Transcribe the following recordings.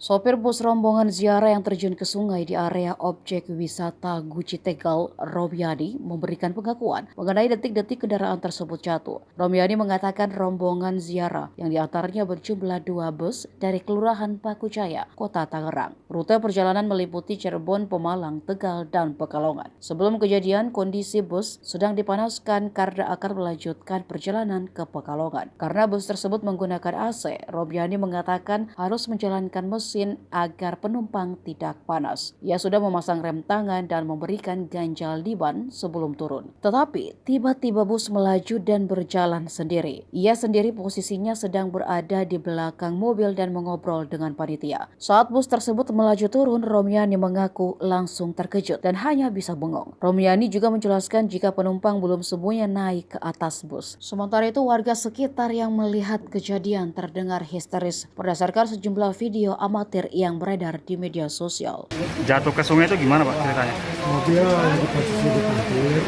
Sopir bus rombongan ziarah yang terjun ke sungai di area objek wisata Guci Tegal, Romiani, memberikan pengakuan mengenai detik-detik kendaraan tersebut jatuh. Romiani mengatakan rombongan ziarah yang diantaranya berjumlah 2 bus dari Kelurahan Pakujaya, Kota Tangerang. Rute perjalanan meliputi Cirebon, Pemalang, Tegal, dan Pekalongan. Sebelum kejadian, kondisi bus sedang dipanaskan karena akan melanjutkan perjalanan ke Pekalongan. Karena bus tersebut menggunakan AC, Romiani mengatakan harus menjalankan mesin agar penumpang tidak panas. Ia sudah memasang rem tangan dan memberikan ganjal di ban sebelum turun. Tetapi tiba-tiba bus melaju dan berjalan sendiri. Ia sendiri posisinya sedang berada di belakang mobil dan mengobrol dengan panitia. Saat bus tersebut melaju turun, Romiani mengaku langsung terkejut dan hanya bisa bengong. Romiani juga menjelaskan jika penumpang belum semuanya naik ke atas bus. Sementara itu warga sekitar yang melihat kejadian terdengar histeris berdasarkan sejumlah video amatir yang beredar di media sosial. Jatuh ke sungai itu gimana Pak ceritanya? Mobil lagi posisi di parkir,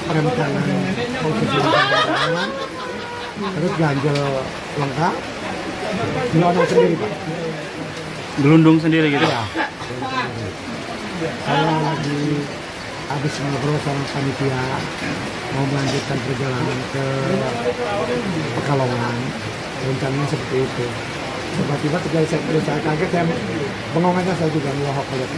rem kanan posisi di kanan, terus ganjel lengkap, gelondong sendiri Pak. Gelundung sendiri gitu? Ya. Saya lagi habis ngobrol sama panitia, mau melanjutkan perjalanan ke Pekalongan, rencananya seperti itu. Tiba-tiba terjadi saya kaget, saya bengong aja, saya juga ngelohok lihat.